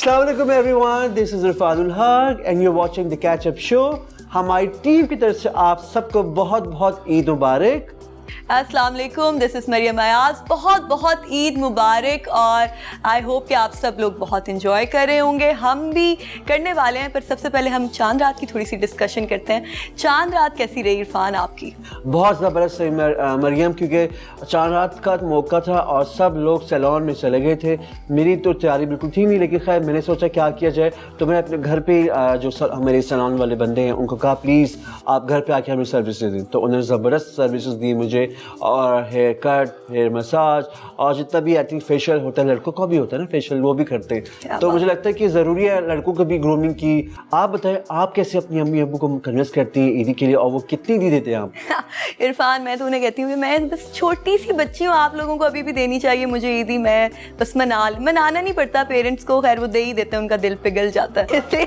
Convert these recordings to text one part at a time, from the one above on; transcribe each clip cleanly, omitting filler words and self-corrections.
Assalamualaikum everyone, this is Irfanul Haq and you're watching the Catch Up Show. हमारी team की तरफ से आप सबको बहुत बहुत ईद मुबारक। अस्सलाम वालेकुम, दिस इज़ मरियम अयाज। बहुत बहुत ईद मुबारक और आई होप कि आप सब लोग बहुत इंजॉय कर रहे होंगे, हम भी करने वाले हैं। पर सबसे पहले हम चांद रात की थोड़ी सी डिस्कशन करते हैं। चांद रात कैसी रही इरफान आपकी? बहुत ज़बरदस्त रही मरियम, क्योंकि चांद रात का मौका था और सब लोग सैलून में चले गए थे। मेरी तो तैयारी बिल्कुल थी नहीं, लेकिन खैर मैंने सोचा क्या किया जाए, तो मैंने अपने घर पे जो मेरे सैलून वाले बंदे हैं उनको कहा प्लीज़ आप घर पे आके हमें सर्विस दे दें। तो उन्होंने ज़बरदस्त सर्विसेज दी मुझे, और हेयर कट, हेयर मसाज और जितना भी आई थिंक फेशियल होता है, लड़कों का भी होता है ना फेशियल, वो भी करते हैं। तो मुझे लगता है कि ज़रूरी है लड़कों को भी ग्रूमिंग की। आप बताएं आप कैसे अपनी अम्मी अब्बू को कन्विंस करती हैं ईदी के लिए, और वो कितनी ईदी देते हैं आप? इरफान, मैं तो उन्हें कहती हूँ कि मैं बस छोटी सी बच्ची हूँ, आप लोगों को अभी भी देनी चाहिए मुझे ईदी। मैं बस मनाना नहीं पड़ता पेरेंट्स को, खैर वो दे ही देते हैं, उनका दिल पिघल जाता है।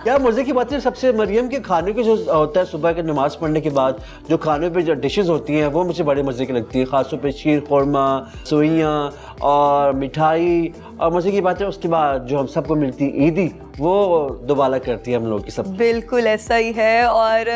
यार मज़े की बात है, सबसे मरियम के खाने के जो होता है सुबह के नमाज़ पढ़ने के बाद जो खाने पे जो डिशेस होती हैं वो मुझे बड़े मज़े की लगती है, ख़ास तौर पे शीर खुरमा, सोइयाँ और मिठाई। और मज़े की बात है उसके बाद जो हम सबको मिलती ईदी वो दोबारा करती है हम लोग की सब। बिल्कुल ऐसा ही है। और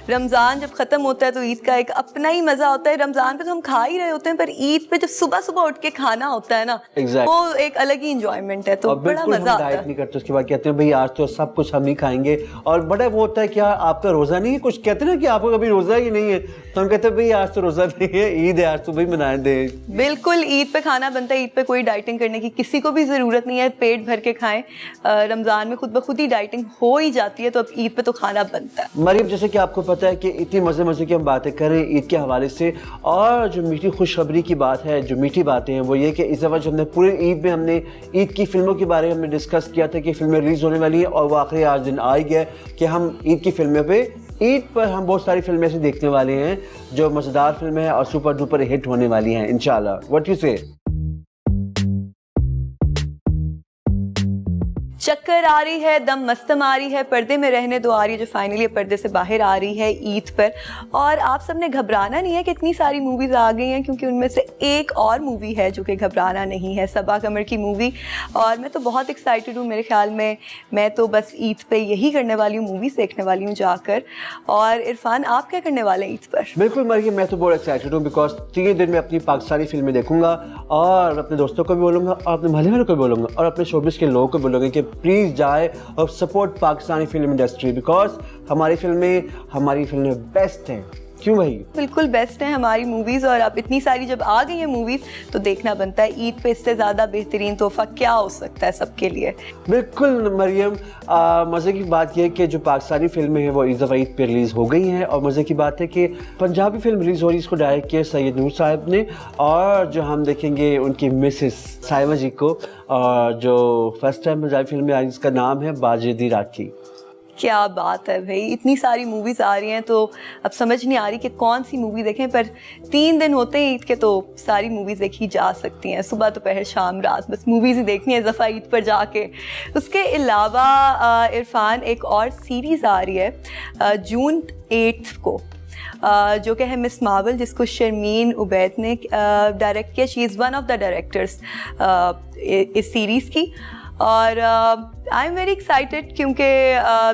रमज़ान जब ख़त्म होता है तो ईद का एक अपना ही मज़ा होता है। रमज़ान पे तो हम खा ही रहे होते हैं, पर ईद पे जब सुबह सुबह उठ के खाना होता है ना, वो एक अलग ही इंजॉयमेंट है, तो बड़ा मज़ा आता है। डाइट नहीं करते, उसके बाद कहते हैं भाई आज तो सब कुछ हम ही खाएंगे, और बड़ा वो होता है क्या आपका रोज़ा नहीं है, कुछ कहते हैं ना कि आपको कभी रोज़ा ही नहीं है, तो हम कहते हैं भाई आज तो रोज़ा नहीं है, ईद है, आज तो भाई मनाए दे। बिल्कुल, ईद पे खाना बनता है। ईद पे कोई डाइटिंग करने की किसी को भी ज़रूरत नहीं है, पेट भर के खाएं। रमज़ान में खुद ब खुद ही डाइटिंग हो ही जाती है, तो अब ईद पे तो खाना बनता है। मरियम, जैसे कि आपको पता है कि इतनी मज़े की हम बातें करें ईद के हवाले से, और जो मीठी खुशखबरी की बात है, जो मीठी बातें हैं वो ये कि इस दफ़ा जो हमने पूरे ईद में हमने ईद की फ़िल्मों के बारे में हमने डिस्कस किया था कि फ़िल्में रिलीज़ होने वाली हैं, और वो आखिरी आज दिन आ गया कि हम ईद की फ़िल्में पे ईद पर हम बहुत सारी फिल्में ऐसी देखने वाले हैं जो मज़ेदार फिल्में हैं और सुपर डुपर हिट होने वाली हैं इंशाल्लाह। व्हाट यू से? चक्कर आ रही है, दम मस्तम आ रही है, पर्दे में रहने दो आ रही है, जो फाइनली पर्दे से बाहर आ रही है ईद पर। और आप सबने घबराना नहीं है कि इतनी सारी मूवीज़ आ गई हैं, क्योंकि उनमें से एक और मूवी है जो कि घबराना नहीं है, सबा कमर की मूवी। और मैं तो बहुत एक्साइटेड हूँ, मेरे ख्याल में मैं तो बस ईद पे यही करने वाली हूँ, मूवीज़ देखने वाली हूँ जाकर। और इरफान, आप क्या करने वाले हैं ईद पर? बिल्कुल मरियम, मैं तो बहुत एक्साइटेड हूँ, बिकॉज 3 दिन में अपनी पाकिस्तानी फिल्में देखूंगा, और अपने दोस्तों को भी बोलूँगा और अपने महल्ले वालों को भी बोलूँगा और अपने शोबिस के लोगों को बोलूँगा कि प्लीज़ जाए और support Pakistani film industry, because हमारी फिल्में बेस्ट हैं। क्यों भाई? बिल्कुल बेस्ट हैं हमारी मूवीज़, और अब इतनी सारी जब आ गई हैं मूवीज़ तो देखना बनता है। ईद पे इससे ज़्यादा बेहतरीन तोहफा क्या हो सकता है सबके लिए? बिल्कुल मरियम, मज़े की बात यह कि जो पाकिस्तानी फिल्में हैं वो इस दफ़ा ईद पे रिलीज़ हो गई हैं, और मज़े की बात है कि पंजाबी फिल्म रिलीज़ हो रही है, इसको डायरेक्ट किया सैयद नूर साहब ने, और जो हम देखेंगे उनकी मिसेस साइमा जी को, और जो फर्स्ट टाइम पंजाबी फिल्म में आई जिसका नाम है बाजेदी राखी। क्या बात है भाई, इतनी सारी मूवीज़ आ रही हैं तो अब समझ नहीं आ रही कि कौन सी मूवी देखें, पर 3 दिन होते हैं ईद के तो सारी मूवीज़ देखी जा सकती हैं, सुबह दोपहर शाम रात, बस मूवीज़ ही देखनी है इस दफ़ा ईद पर जाके। उसके अलावा इरफान, एक और सीरीज़ आ रही है जून 8 को, जो कि है मिस मार्वल, जिसको शर्मीन उबैद ने डायरेक्ट किया। She is one of the directors इस सीरीज़ की, और आई एम वेरी एक्साइटेड क्योंकि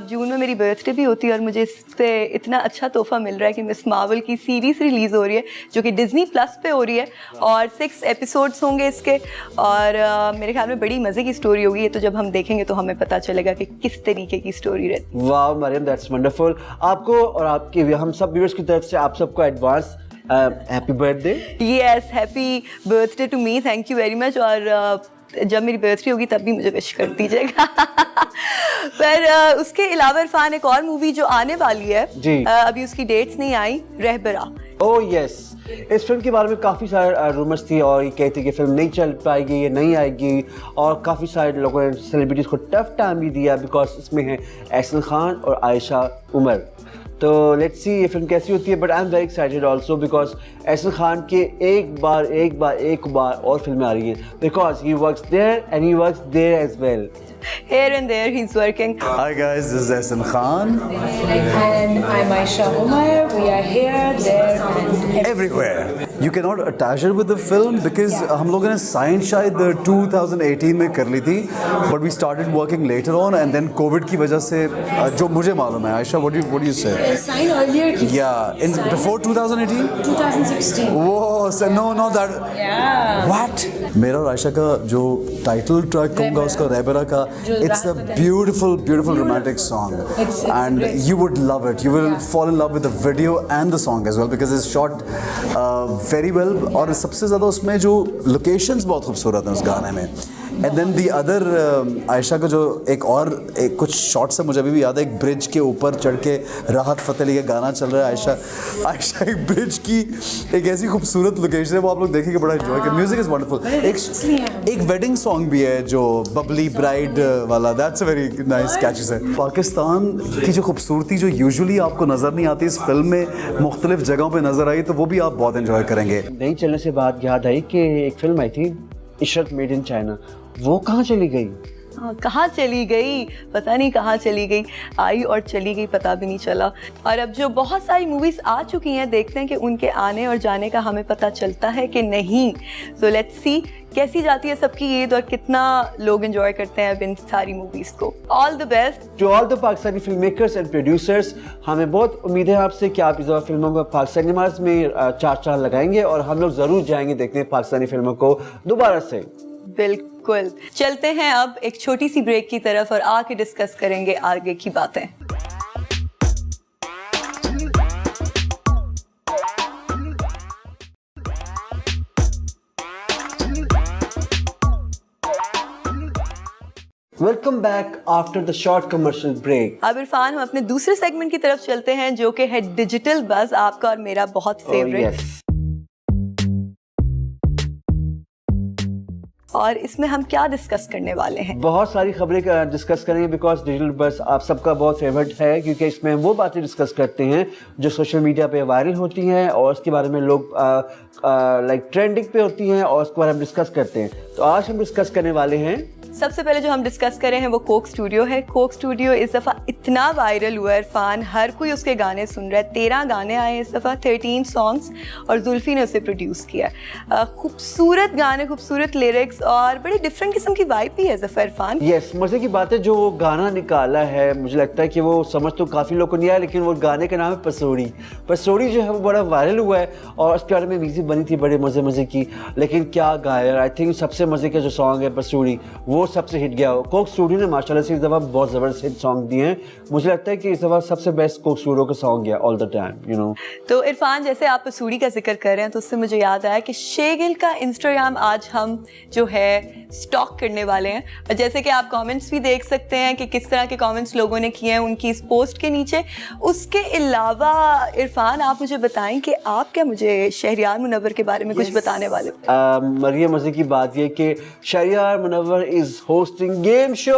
जून में मेरी बर्थडे भी होती है, और मुझे इससे इतना अच्छा तोहफा मिल रहा है कि मिस मार्वल की सीरीज़ रिलीज़ हो रही है जो कि डिज़नी प्लस पे हो रही है, और 6 एपिसोड्स होंगे इसके, और मेरे ख्याल में बड़ी मज़े की स्टोरी होगी। ये तो जब हम देखेंगे तो हमें पता चलेगा कि किस तरीके की स्टोरी रहती है। वाह मरियम, दैट्स वंडरफुल। आपको और आपके हम सब व्यूअर्स की तरफ से आप सबको advance happy birthday. Yes, happy birthday to me, thank you very much. और जब मेरी बर्थडे होगी तब भी मुझे विश कर दीजिएगा। पर उसके अलावा इरफान, एक और मूवी जो आने वाली है जी, अभी उसकी डेट्स नहीं आई, रहबरा। ओह यस, इस फिल्म के बारे में काफ़ी सारे रूमर्स थी, और ये कहते कि फिल्म नहीं चल पाएगी, ये नहीं आएगी, और काफ़ी सारे लोगों ने सेलिब्रिटीज़ को टफ टाइम भी दिया, बिकॉज इसमें है एहसन खान और आयशा उमर। तो लेट्स सी ये फिल्म कैसी होती है, but I am very excited also, because Ehsan Khan के एक बार और फिल्में आ रही हैं, because he works there and he works there as well. Here and there he's working. Hi guys, this is Ehsan Khan. And I'm Aisha Umar. We are here, there and Everywhere. you cannot attach it with the film because हम लोगों ने sign शायद 2018 में कर ली थी, but we started working later on and then COVID की वजह से जो मुझे मालूम है, Aisha, what do you say? Sign earlier. Yeah, before 2018. 2016. Whoa, so no that. Yeah. What? मेरा और आयशा का जो टाइटल ट्रैक कहूँगा उसका रेबेरा का, it's a beautiful romantic song, and great. you would love it. You will fall in love with the video and the song as well because it's shot very well. और सबसे ज़्यादा उसमें जो locations बहुत खूबसूरत हैं उस गाने में. And then the other Ayesha का जो एक कुछ शॉट्स है मुझे अभी भी याद है, एक ब्रिज के ऊपर चढ़ के राहत फ़तेह अली का गाना चल रहा है. आयशा एक ब्रिज की एक ऐसी खूबसूरत लोकेशन है, वो आप लोग देखेंगे बड़ा एंजॉय करें. Music is wonderful. एक वेडिंग सॉन्ग भी है जो बबली ब्राइड वाला, दैट्स अ वेरी नाइस कैची है. पाकिस्तान की जो खूबसूरती जो यूजुअली आपको नज़र नहीं आती, इस फिल्म में मुख्तलिफ जगहों पर नज़र आई, तो वो भी आप बहुत एंजॉय करेंगे. नहीं चलने से बात याद आई कि एक फिल्म आई थी इशरत मेड इन चाइना, वो कहाँ चली गई? कहाँ चली गई पता नहीं, कहाँ चली गई, आई और चली गई पता भी नहीं चला. और अब जो बहुत सारी मूवीज़ आ चुकी हैं, देखते हैं कि उनके आने और जाने का हमें पता चलता है कि नहीं. सो लेट्स सी कैसी जाती है सबकी ईद और कितना लोग एंजॉय करते हैं अब इन सारी मूवीज़ को. All the best to all the Pakistani film makers and producers. हमें बहुत उम्मीद है आपसे कि आप इस दफ़ा फिल्मों को पाकिस्तानी सिनेमास में 4 चांद लगाएंगे और हम लोग ज़रूर जाएंगे देखने पाकिस्तानी फिल्मों को दोबारा से. बिल्कुल. चलते हैं अब एक छोटी सी ब्रेक की तरफ और आके डिस्कस करेंगे आगे की बातें. Welcome back after the short commercial break. अब इरफान, हम अपने दूसरे सेगमेंट की तरफ चलते हैं जो कि है डिजिटल बज़, आपका और मेरा बहुत फेवरेट. और इसमें हम क्या डिस्कस करने वाले हैं? बहुत सारी खबरें डिस्कस करेंगे बिकॉज डिजिटल बज़ आप सबका बहुत फेवरेट है, क्योंकि इसमें हम वो बातें डिस्कस करते हैं जो सोशल मीडिया पे वायरल होती हैं और उसके बारे में लोग लाइक ट्रेंडिंग पे होती हैं और उसके बारे में डिस्कस करते हैं. तो आज हम डिस्कस करने वाले हैं, सबसे पहले जो हम डिस्कस करें हैं वो कोक स्टूडियो है. कोक स्टूडियो इस दफ़ा इतना वायरल हुआ है इरफान, हर कोई उसके गाने सुन रहा है. 13 गाने आए इस दफ़ा, 13 सॉन्ग्स, और जुल्फी ने उसे प्रोड्यूस किया. खूबसूरत गाने, खूबसूरत लिरिक्स और बड़ी डिफरेंट किस्म की वाइब भी है इस दफ़ा इरफान. यस, मज़े की बात है जो वो गाना निकाला है, मुझे लगता है कि वो समझ तो काफ़ी लोगों को नहीं आया, लेकिन वो गाने का नाम है पसोड़ी. पसोड़ी जो है वो बड़ा वायरल हुआ है और उसके बारे में म्यूजिक बनी थी बड़े मज़े की, लेकिन क्या गाया. आई थिंक सबसे मज़े का जो सॉन्ग है पसोड़ी वो सबसे हिट गया. कोक स्टूडियो ने माशाल्लाह से इस दफ़ा बहुत ज़बरदस्त हिट सॉन्ग दिए हैं. मुझे लगता है कि इस दफ़ा सबसे बेस्ट कोक स्टूडियो का सॉन्ग गया all the time, you know. तो इरफान, जैसे आप पसूड़ी का जिक्र कर रहे हैं तो उससे मुझे याद आया कि शेगिल का इंस्टाग्राम आज हम जो है स्टॉक करने वाले हैं. और जैसे कि आप कमेंट्स भी देख सकते हैं कि किस तरह के कमेंट्स लोगों ने किए हैं उनकी इस पोस्ट के नीचे. उसके अलावा इरफान, आप मुझे बताएं कि आप क्या मुझे शहरियार मुनव्वर के बारे में कुछ बताने वाले. मरियम, मज़े की बात ये कि Shehryar Munawar is hosting game show.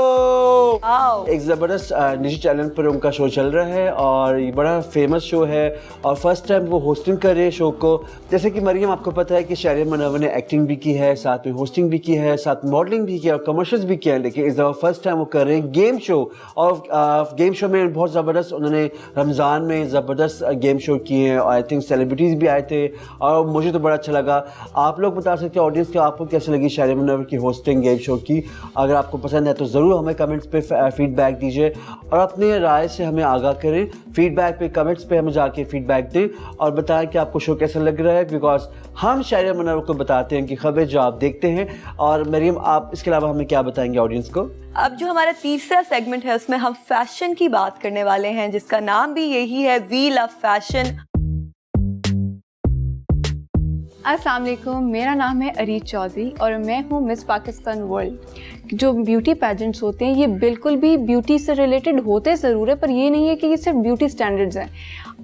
एक ज़बरदस्त निजी चैनल पर उनका शो चल रहा है और ये बड़ा फेमस शो है और फर्स्ट टाइम वो होस्टिंग कर रहे हैं शो को. जैसे कि मरियम, आपको पता है कि शहरियार मुनव्वर ने एक्टिंग भी की है, साथ में होस्टिंग भी की है, साथ मॉडलिंग भी किया और कमर्शियल्स भी किया है, लेकिन इस दफ़ा फर्स्ट टाइम वो कर रहे हैं गेम शो. और गेम शो में बहुत ज़बरदस्त उन्होंने रमज़ान में ज़बरदस्त गेम शो किए हैं और आई थिंक सेलिब्रिटीज़ भी आए थे और मुझे तो बड़ा अच्छा लगा. आप लोग बता सकते हैं ऑडियंस को आपको कैसे लगी शहरियार मुनव्वर की होस्टिंग गेम शो की. अगर आपको पसंद है तो ज़रूर हमें कमेंट्स पे फीडबैक दीजिए और अपने राय से हमें आगाह करें. फीडबैक पे, कमेंट्स पे हमें जाके फीडबैक दें और बताएं कि आपको शो कैसा लग रहा है, बिकॉज हम शहरियार मुनव्वर को बताते हैं कि खबरें जो आप देखते हैं. और मरियम, आप इसके अलावा हमें क्या बताएंगे ऑडियंस को? अब जो हमारा तीसरा सेगमेंट है उसमें हम फैशन की बात करने वाले हैं, जिसका नाम भी यही है, वी लव फैशन. अस्सलाम वालेकुम, मेरा नाम है अरीज चौधरी और मैं हूँ मिस पाकिस्तान वर्ल्ड. जो ब्यूटी पैजेंट्स होते हैं ये बिल्कुल भी ब्यूटी से रिलेटेड होते ज़रूर है, पर ये नहीं है कि ये सिर्फ ब्यूटी स्टैंडर्ड्स हैं.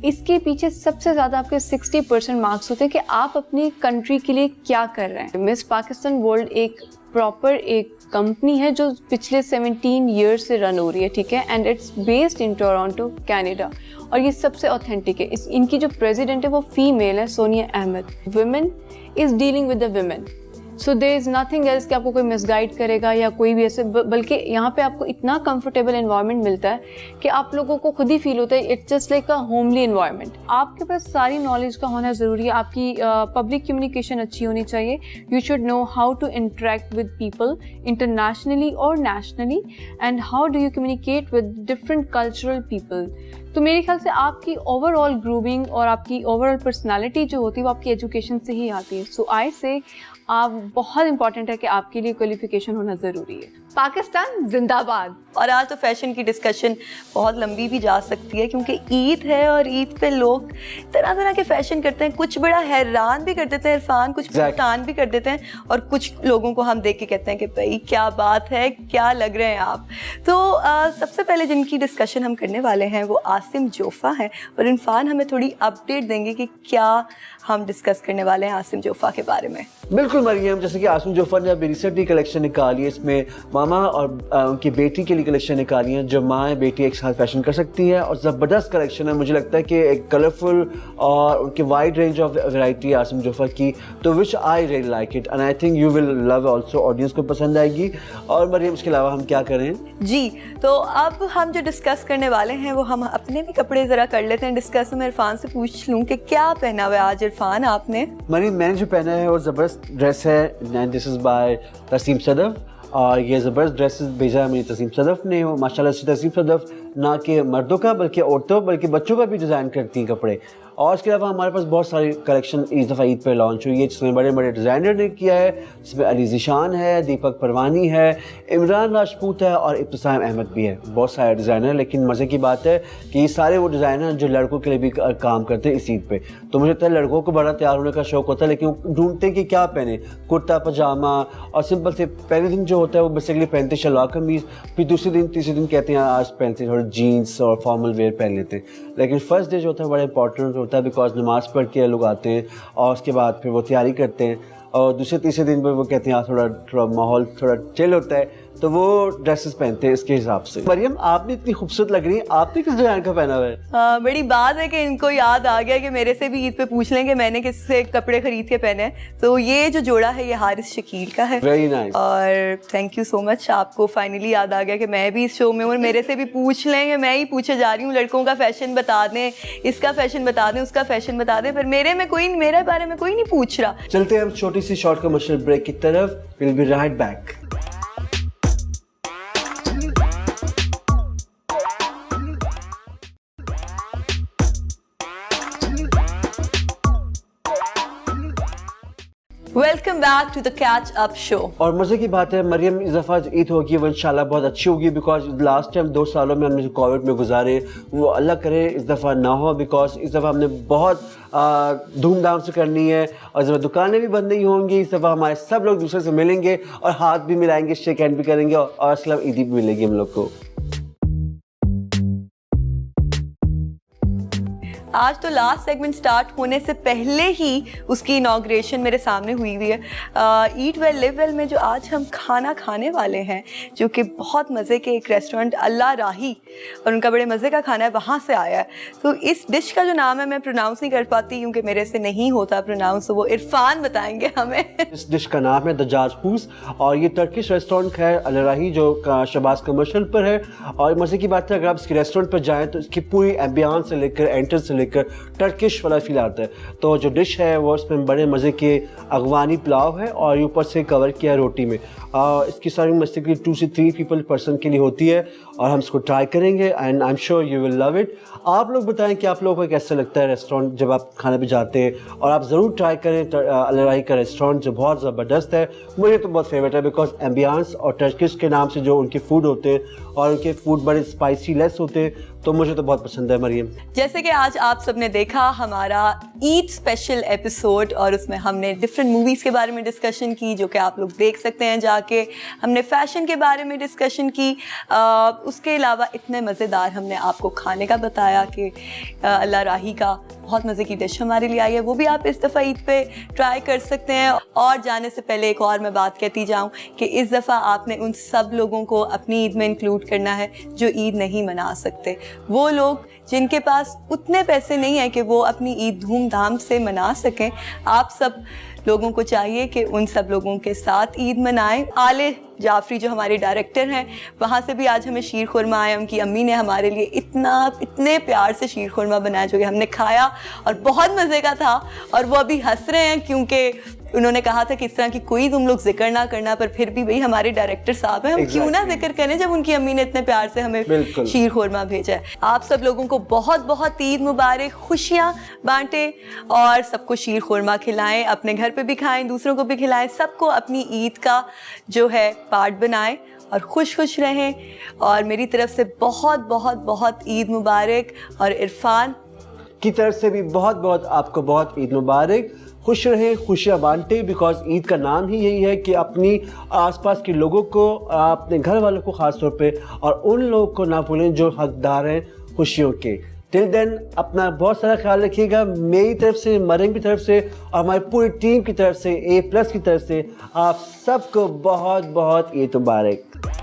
इसके पीछे सबसे ज़्यादा आपके 60% मार्क्स होते हैं कि आप अपनी कंट्री के लिए क्या कर रहे हैं. मिस पाकिस्तान वर्ल्ड एक प्रॉपर एक कंपनी है जो पिछले 17 ईयर्स से रन हो रही है, ठीक है, and it's based in Toronto, Canada. और ये सबसे ऑथेंटिक है. इनकी जो प्रेसिडेंट है वो फीमेल है, Sonia Ahmed. Women is dealing with the women. So there is nothing else कि आपको कोई मिसगाइड करेगा या कोई भी ऐसे, बल्कि यहाँ पे आपको इतना कंफर्टेबल एनवायरनमेंट मिलता है कि आप लोगों को खुद ही फील होता है it's just like a homely environment. आपके पास सारी नॉलेज का होना ज़रूरी है, आपकी पब्लिक कम्युनिकेशन अच्छी होनी चाहिए। You should know how to interact with people internationally और nationally, and how do you communicate with different cultural people. तो मेरे ख्याल से आपकी ओवरऑल ग्रूमिंग और आपकी ओवरऑल पर्सनालिटी जो होती है वो आपकी एजुकेशन से ही आती है। सो आई से आप बहुत इंपॉर्टेंट है कि आपके लिए क्वालिफिकेशन होना ज़रूरी है। पाकिस्तान जिंदाबाद। और आज तो फैशन की डिस्कशन बहुत लंबी भी जा सकती है, क्योंकि ईद है और ईद पे लोग तरह तरह के फैशन करते हैं। कुछ बड़ा हैरान भी कर देते हैं इरफान, कुछ परेशान भी कर देते हैं, और कुछ लोगों को हम देख के कहते हैं कि भाई क्या बात है, क्या लग रहे हैं आप। तो सबसे पहले जिनकी डिस्कशन हम करने वाले हैं वो आसिम जोफ़ा हैं, और इरफान हमें थोड़ी अपडेट देंगे कि क्या हम डिस्कस करने वाले हैं आसिम जोफ़ा के बारे में। बिल्कुल मरियम, जैसे कि आसिम जोफ़ा ने अभी रिसेंटली कलेक्शन निकाली है, इसमें मामा और उनकी बेटी के लिए कलेक्शन निकाली है, जो माँ बेटी एक साथ फैशन कर सकती है, और ज़बरदस्त कलेक्शन है। मुझे लगता है कि एक कलरफुल और उनकी wide range of variety Asim Jofa की, तो which I really like it and I think you will love also, audience को पसंद आएगी। और मरियम इसके अलावा हम क्या करें जी, तो अब हम जो डिस्कस करने वाले हैं वो हम अपने भी कपड़े ज़रा कर लेते हैं डिस्कस। मैं इरफान से पूछ लूँ कि क्या पहना हुआ है आज इरफान आपने? मरियम, मैंने जो पहना है वो ज़बरदस्त ड्रेस है, and this is by Taseem Sadaf, और ये ज़बरदस्त ड्रेसेस भेजा है मेरी तसीम सदफ़ ने। वो माशाल्लाह से तसीम सदफ़ ना कि मर्दों का बल्कि औरतों बल्कि बच्चों का भी डिज़ाइन करती हैं कपड़े। और इसके अलावा हमारे पास बहुत सारी कलेक्शन इस दफ़ा ईद पर लॉन्च हुई है, जिसमें बड़े बड़े डिज़ाइनर ने किया है, जिसमें अली ज़ीशान है, दीपक परवानी है, इमरान राजपूत है और इब्तिसाम अहमद भी है। बहुत सारे डिज़ाइनर, लेकिन मज़े की बात है कि ये सारे वो डिज़ाइनर जो लड़कों के लिए भी काम करते हैं इस ईद पे। तो मुझे लगता है लड़कों को बड़ा तैयार होने का शौक़ होता है, लेकिन वो ढूंढते हैं कि क्या पहने, कुर्ता पजामा और सिंपल से पहले दिन जो होता है वो बेसिकली पहनते शलवार कमीज़, फिर दूसरे दिन तीसरे दिन कहते हैं आज पहनते थोड़े जीन्स और फॉर्मल वेयर पहन लेते हैं। लेकिन फर्स्ट डे जो होता है बड़ा इंपॉर्टेंट होता है, बिकॉज नमाज़ पढ़ के लोग आते हैं और उसके बाद फिर वो तैयारी करते हैं, और दूसरे तीसरे दिन पर वो कहते हैं यहाँ थोड़ा माहौल थोड़ा चिल होता है, तो वो ड्रेसेस पहनते हैं इसके हिसाब से। मरियम, आपने इतनी खूबसूरत लग रही है, आपने किस डिज़ाइन का पहना हुआ है? बड़ी बात है कि इनको याद आ गया कि मेरे से भी ईद पे पूछ लेंगे मैंने किससे कपड़े खरीद के पहने हैं। तो ये जो जोड़ा है ये हारिस शकील का है। Very nice. और थैंक यू सो मच, आपको फाइनली याद आ गया कि मैं भी इस शो में हूँ और मेरे से भी पूछ लेंगे। मैं ही पूछे जा रही हूँ लड़कों का फैशन बता दें, इसका फैशन बता दें, उसका फैशन बता दें, पर मेरे बारे में कोई नहीं पूछ रहा। चलते हैं हम छोटी सी शॉर्ट कमर्शियल ब्रेक की तरफ। Will be right back. Welcome back to the catch up show. और मज़े की बात है मरियम, इस दफ़ा ईद होगी वो इंशाल्लाह बहुत अच्छी होगी, बिकॉज लास्ट टाइम 2 सालों में हमने जो कोविड में गुजारे वो अल्लाह करे इस दफ़ा ना हो, बिकॉज इस दफ़ा हमने बहुत धूमधाम से करनी है, और इस दफ़ा दुकानें भी बंद नहीं होंगी। इस दफ़ा हमारे सब लोग दूसरे से मिलेंगे और हाथ भी मिलाएंगे, शेक हैंड भी करेंगे, और असलम ईदी भी मिलेगी हम लोग को। आज तो लास्ट सेगमेंट स्टार्ट होने से पहले ही उसकी इनॉग्रेशन मेरे सामने हुई है। ईट वेल लिव वेल में जो आज हम खाना खाने वाले हैं, जो कि बहुत मज़े के एक रेस्टोरेंट अल्लाह राही, और उनका बड़े मज़े का खाना है, वहाँ से आया है। तो इस डिश का जो नाम है मैं प्रोनाउंस नहीं कर पाती क्योंकि मेरे से नहीं होता प्रोनाउंस, तो वो इरफान बताएंगे हमें। इस डिश का नाम है दजाज हूस, और ये टर्किश रेस्टोरेंट है अल्लाह राही जो शबाज कमर्शियल पर है। और मज़े की बात है अगर आप इसके रेस्टोरेंट पर जाएँ तो इसकी पूरी एम्बियंस से लेकर एंट्रेंस से लेकर टर्किश वाला फील आता है। तो जो डिश है वो इसमें बड़े मज़े के अगवानी पुलाव है और ऊपर से कवर किया है रोटी में। इसकी सर्विंग बेसिकली 2 से 3 पीपल पर्सन के लिए होती है, और हम इसको ट्राई करेंगे and I am sure you will love it. आप लोग बताएं कि आप लोगों को कैसा लगता है रेस्टोरेंट जब आप खाने पे जाते हैं, और आप ज़रूर ट्राई करें अल्लाह राही का रेस्टोरेंट जो बहुत ज़बरदस्त है। मुझे तो बहुत फेवरेट है, बिकॉज एम्बियंस और टर्किश के नाम से जो उनके फूड होते हैं और उनके फूड बड़े स्पाइसी लेस होते हैं, तो मुझे तो बहुत पसंद है मरियम। जैसे कि आज आप सबने देखा हमारा ईद स्पेशल एपिसोड, और उसमें हमने डिफरेंट मूवीज़ के बारे में डिस्कशन की जो कि आप लोग देख सकते हैं जाके। हमने फैशन के बारे में डिस्कशन की, उसके अलावा इतने मज़ेदार हमने आपको खाने का बताया कि अल्लाह राही का बहुत मज़े की डिश हमारे लिए आई है, वो भी आप इस दफ़ा ईद पे ट्राई कर सकते हैं। और जाने से पहले एक और मैं बात कहती जाऊँ कि इस दफ़ा आपने उन सब लोगों को अपनी ईद में इंक्लूड करना है जो ईद नहीं मना सकते। वो लोग जिनके पास उतने पैसे नहीं है कि वो अपनी ईद धूमधाम से मना सकें, आप सब लोगों को चाहिए कि उन सब लोगों के साथ ईद मनाएं। आले जाफरी जो हमारे डायरेक्टर हैं, वहाँ से भी आज हमें शीर खुरमा आया। उनकी अम्मी ने हमारे लिए इतने प्यार से शीर खुरमा बनाया जो कि हमने खाया और बहुत मज़े का था। और वो अभी हंस रहे हैं क्योंकि उन्होंने कहा था कि इस तरह की कोई तुम लोग जिक्र ना करना, पर फिर भी भाई हमारे डायरेक्टर साहब हैं, हम क्यों ना जिक्र करें जब उनकी अम्मी ने इतने प्यार से हमें शीर खुरमा भेजा है। आप सब लोगों को बहुत बहुत ईद मुबारक, खुशियाँ बांटें और सबको शीर खुरमा खिलाएं, अपने घर पे भी खाएं, दूसरों को भी खिलाएं, सबको अपनी ईद का जो है पार्ट बनाएं और खुश रहें। और मेरी तरफ से बहुत बहुत बहुत ईद मुबारक। और इरफान की तरफ से भी बहुत बहुत आपको बहुत ईद मुबारक। खुश रहें, खुशियाँ बांटें, बिकॉज ईद का नाम ही यही है कि अपनी आसपास के लोगों को, अपने घर वालों को ख़ास तौर पे, और उन लोगों को ना भूलें जो हकदार हैं खुशियों के। टिल देन अपना बहुत सारा ख्याल रखिएगा। मेरी तरफ से, मरियम की तरफ से और हमारी पूरी टीम की तरफ से, A+ की तरफ से आप सबको बहुत बहुत ईद मुबारक।